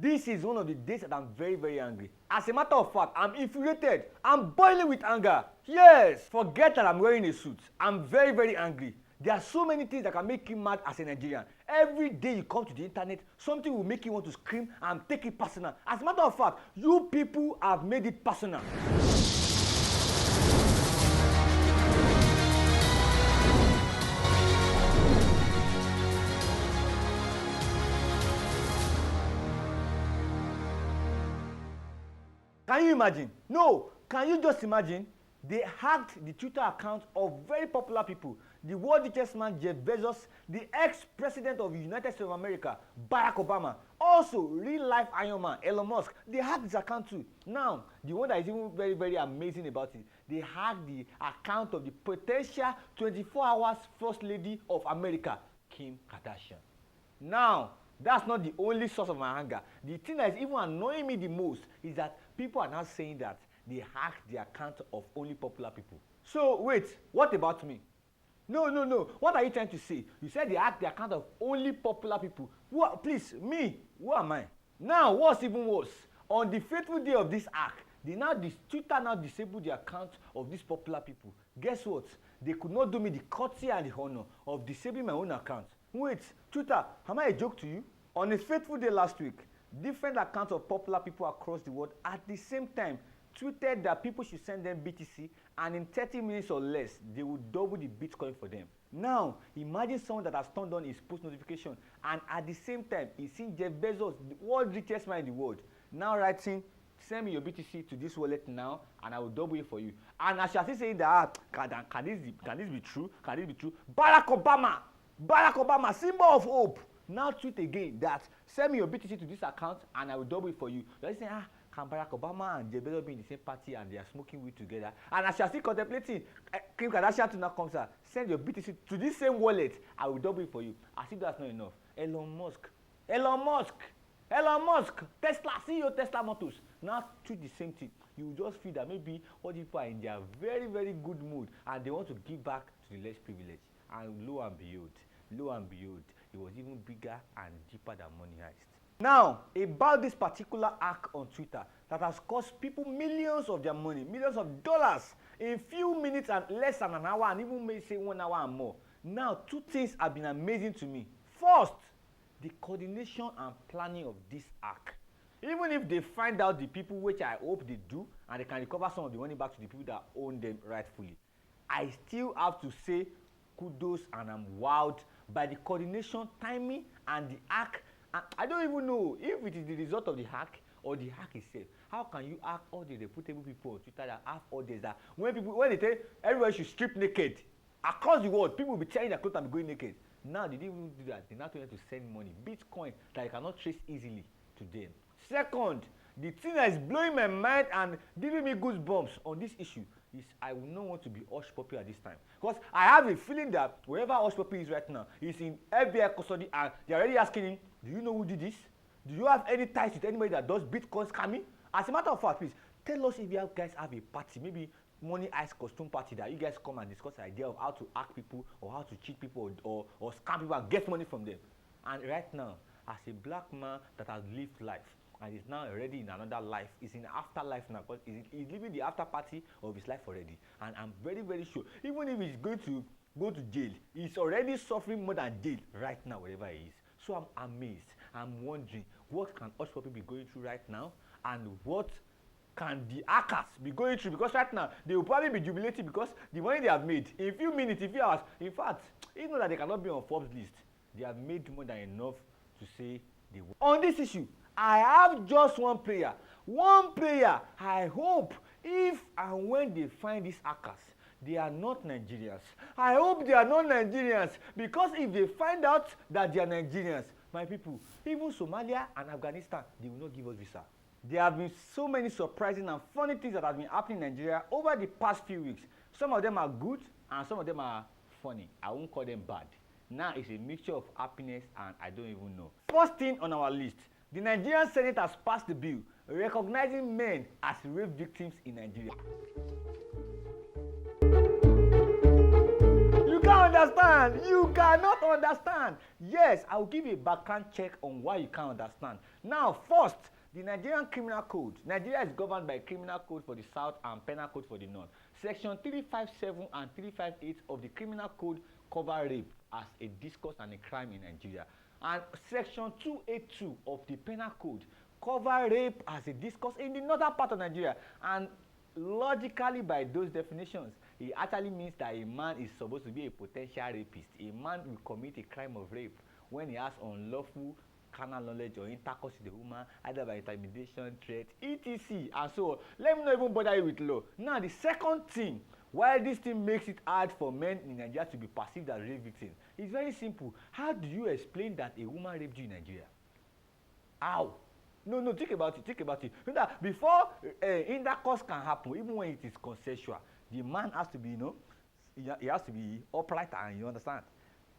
This is one of the days that I'm very, very angry. As a matter of fact, I'm infuriated. I'm boiling with anger. Yes! Forget that I'm wearing a suit. I'm very, very angry. There are so many things that can make you mad as a Nigerian. Every day you come to the internet, something will make you want to scream and take it personal. As a matter of fact, you people have made it personal. Can you imagine? No. Can you just imagine? They hacked the Twitter account of very popular people. The world richest man, Jeff Bezos, the ex-president of the United States of America, Barack Obama, also real-life Iron Man, Elon Musk. They hacked his account too. Now, the one that is even very, very amazing about it, they hacked the account of the potential 24 hours First Lady of America, Kim Kardashian. Now, that's not the only source of my anger. The thing that is even annoying me the most is that people are now saying that they hacked the account of only popular people. So wait, what about me? No. What are you trying to say? You said they hacked the account of only popular people. What? Please, me. Who am I? Now, what's even worse? On the fateful day of this hack, Twitter now disabled the account of these popular people. Guess what? They could not do me the courtesy and the honor of disabling my own account. Wait, Twitter, am I a joke to you? On a fateful day last week, different accounts of popular people across the world at the same time tweeted that people should send them BTC, and in 30 minutes or less, they would double the Bitcoin for them. Now, imagine someone that has turned on his post notification, and at the same time, he's seen Jeff Bezos, the world richest man in the world, now writing, send me your BTC to this wallet now, and I will double it for you. And as you are still saying that, can this be true? Can this be true? Barack Obama, symbol of hope, now tweet again that send me your BTC to this account and I will double it for you. You're saying, can Barack Obama and Jeff Bezos be in the same party and they are smoking weed together? And as you are still contemplating, Kim Kardashian to now comes out, send your BTC to this same wallet, I will double it for you. As if that's not enough. Elon Musk, Tesla, CEO Tesla Motors, now tweet the same thing. You just feel that maybe all the people are in their very, very good mood and they want to give back to the less privileged. And lo and behold, it was even bigger and deeper than Money Heist. Now, about this particular hack on Twitter that has cost people millions of their money, millions of dollars in few minutes and less than an hour, and even may say 1 hour and more. Now, two things have been amazing to me. First, the coordination and planning of this hack. Even if they find out the people, which I hope they do, and they can recover some of the money back to the people that own them rightfully, I still have to say kudos, and I'm wowed by the coordination, timing, and the hack. And I don't even know if it is the result of the hack or the hack itself. How can you hack all the reputable people on Twitter that have all this, that when they tell everybody should strip naked across the world, people will be tearing their clothes and be going naked. Now they didn't even do that. They now told them to send money, Bitcoin, that you cannot trace easily to them. Second, the thing that is blowing my mind and giving me goosebumps on this issue is I will not want to be hush puppy at this time, because I have a feeling that wherever hush puppy is right now, he's in FBI custody and they're already asking him, do you know who did this? Do you have any ties with anybody that does Bitcoin scamming? As a matter of fact, please tell us if you guys have a party, maybe Money Heist costume party, that you guys come and discuss the idea of how to hack people or how to cheat people or scam people and get money from them. And right now, as a black man that has lived life and is now already in another life, is in afterlife now, because he's living the after party of his life already. And I'm very, very sure, even if he's going to go to jail, he's already suffering more than jail right now, wherever he is. So I'm amazed. I'm wondering, what can us people be going through right now, and what can the hackers be going through? Because right now, they will probably be jubilating because the money they have made in few minutes, in few hours, in fact, even though that they cannot be on Forbes list, they have made more than enough to say they will. On this issue, I have just one prayer. I hope if and when they find these hackers, they are not Nigerians. I hope they are not Nigerians, because if they find out that they are Nigerians, my people, even Somalia and Afghanistan, they will not give us visa. There have been so many surprising and funny things that have been happening in Nigeria over the past few weeks. Some of them are good and some of them are funny. I won't call them bad. Now it's a mixture of happiness and I don't even know. First thing on our list, the Nigerian Senate has passed the bill recognizing men as rape victims in Nigeria. You can't understand. You cannot understand. Yes, I will give you a background check on why you can't understand. Now, first, the Nigerian Criminal Code. Nigeria is governed by Criminal Code for the South and Penal Code for the North. Section 357 and 358 of the Criminal Code cover rape as a discourse and a crime in Nigeria. And Section 282 of the Penal Code cover rape as a discourse in the northern part of Nigeria. And logically, by those definitions, it actually means that a man is supposed to be a potential rapist. A man will commit a crime of rape when he has unlawful carnal knowledge or intercourse with a woman, either by intimidation, threat, etc. and so on. Let me not even bother you with law. Now, the second thing why this thing makes it hard for men in Nigeria to be perceived as rape victims is very simple. How do you explain that a woman raped you in Nigeria? How? No, think about it. So that before intercourse can happen, even when it is consensual, the man has to be, he has to be upright, and you understand.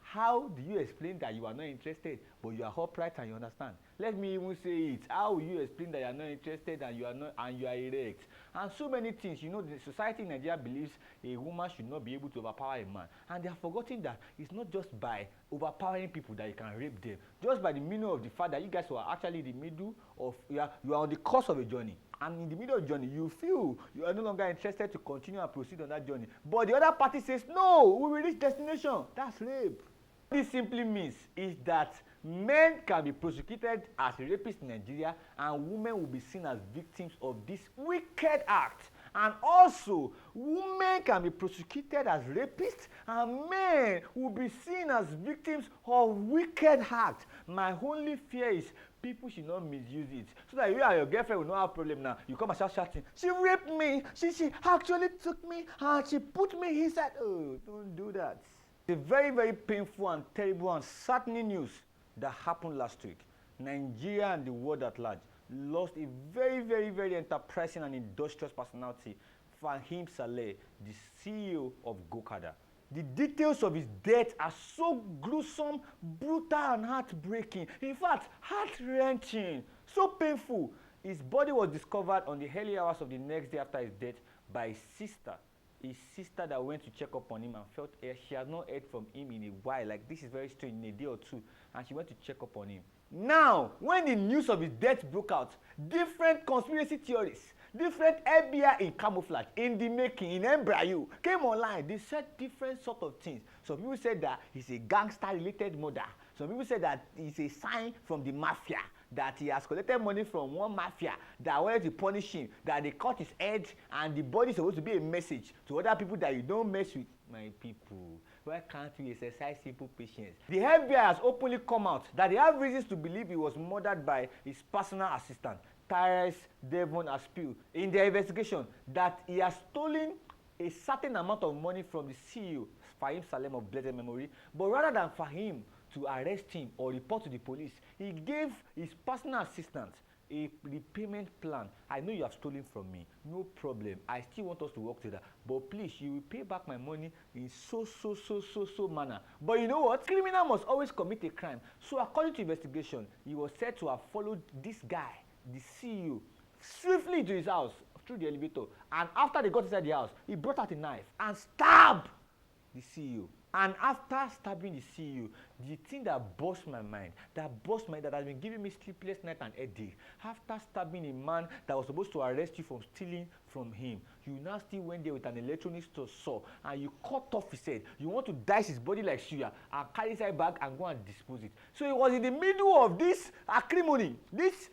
How do you explain that you are not interested, but you are upright and you understand? Let me even say it. How will you explain that you are not interested and you are erect? And so many things. The society in Nigeria believes a woman should not be able to overpower a man, and they have forgotten that it's not just by overpowering people that you can rape them. Just by the meaning of the fact that you guys were actually in the middle of you are on the course of a journey. And in the middle of the journey, you feel you are no longer interested to continue and proceed on that journey. But the other party says, no, we will reach destination. That's rape. What this simply means is that men can be prosecuted as rapists in Nigeria, and women will be seen as victims of this wicked act. And also, women can be prosecuted as rapists, and men will be seen as victims of wicked acts. My only fear is people should not misuse it, so that you and your girlfriend will not have problem now. You come and start shouting, she raped me, she actually took me and she put me inside. Oh, don't do that. A very, very painful and terrible and saddening news that happened last week. Nigeria and the world at large lost a very, very, very enterprising and industrious personality, Fahim Saleh, the CEO of Gokada. The details of his death are so gruesome, brutal, and heartbreaking. In fact, heart-wrenching, so painful. His body was discovered on the early hours of the next day after his death by his sister that went to check up on him and felt she has not heard from him in a while. Like, this is very strange, in a day or two, and she went to check up on him. Now, when the news of his death broke out, different conspiracy theories, different FBI in camouflage, in the making, in embryo, came online. They said different sort of things. Some people said that he's a gangster-related murder. Some people said that it's a sign from the mafia, that he has collected money from one mafia that wanted to punish him, that they cut his head, and the body is supposed to be a message to other people that you don't mess with. My people, why can't we exercise simple patience? The FBI has openly come out that they have reasons to believe he was murdered by his personal assistant, Tyrese Devon Aspiu, in their investigation, that he has stolen a certain amount of money from the CEO, Fahim Saleh of blessed memory, but rather than for him to arrest him or report to the police, he gave his personal assistant a repayment plan. I know you have stolen from me, no problem. I still want us to work together, but please, you will pay back my money in so manner. But you know what? Criminal must always commit a crime. So according to investigation, he was said to have followed this guy, the CEO, swiftly to his house through the elevator. And after they got inside the house, he brought out a knife and stabbed the CEO. And after stabbing the CEO, the thing that burst my mind, that has been giving me sleepless night and headache, after stabbing a man that was supposed to arrest you from stealing from him, you now still went there with an electronic saw and you cut off his head. You want to dice his body like suya and carry his bag and go and dispose it. So it was in the middle of this acrimony, this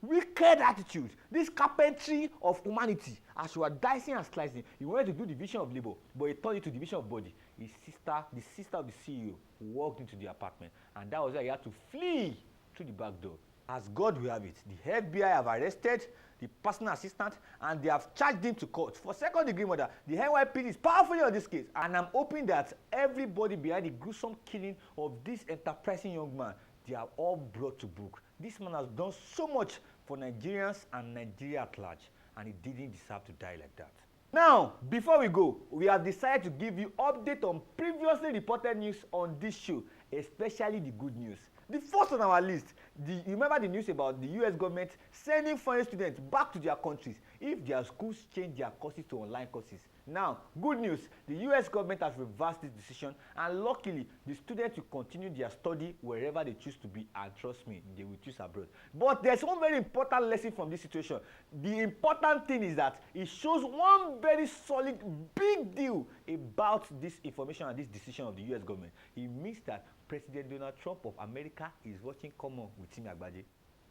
wicked attitude, this carpentry of humanity. As you are dicing and slicing, you wanted to do division of labor, but it turned into division of body. The sister of the CEO, walked into the apartment, and that was why he had to flee through the back door. As God will have it, the FBI have arrested the personal assistant, and they have charged him to court for second-degree murder. The NYPD is powerfully on this case, and I'm hoping that everybody behind the gruesome killing of this enterprising young man, they are all brought to book. This man has done so much for Nigerians and Nigeria at large, and he didn't deserve to die like that. Now, before we go, we have decided to give you update on previously reported news on this show, especially the good news. The first on our list, you remember the news about the US government sending foreign students back to their countries if their schools change their courses to online courses. Now, good news, the US government has reversed this decision, and luckily, the students will continue their study wherever they choose to be, and trust me, they will choose abroad. But there's one very important lesson from this situation. The important thing is that it shows one very solid, big deal about this information and this decision of the US government. It means that President Donald Trump of America is watching Come On with Thetimiagbaje.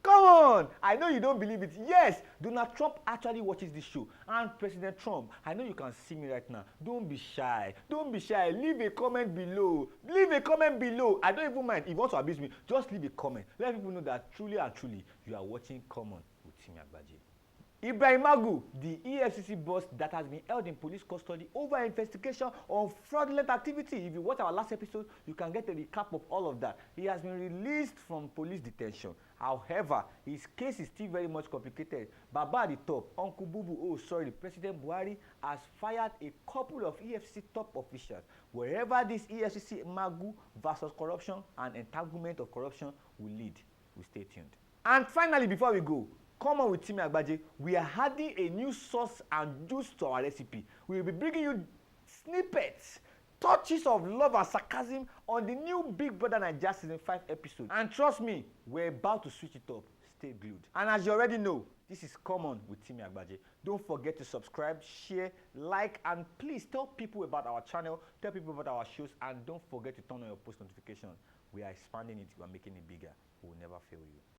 Come on! I know you don't believe it. Yes, Donald Trump actually watches this show. And President Trump, I know you can see me right now. Don't be shy. Don't be shy. Leave a comment below. Leave a comment below. I don't even mind. If you want to abuse me, just leave a comment. Let people know that truly and truly you are watching Come On with Thetimiagbaje. Ibrahim Magu, the EFCC boss that has been held in police custody over investigation on fraudulent activity. If you watch our last episode, you can get a recap of all of that. He has been released from police detention. However, his case is still very much complicated. Baba at the top, Uncle Bubu, President Buhari has fired a couple of EFCC top officials. Wherever this EFCC Magu versus corruption and entanglement of corruption will lead, we stay tuned. And finally, before we go, Come On with Thetimiagbaje, we are adding a new sauce and juice to our recipe. We will be bringing you snippets, touches of love and sarcasm on the new Big Brother Naija Season 5 episode. And trust me, we're about to switch it up. Stay glued. And as you already know, this is Come On with Thetimiagbaje. Don't forget to subscribe, share, like, and please tell people about our channel, tell people about our shows, and don't forget to turn on your post notifications. We are expanding it, we are making it bigger. We will never fail you.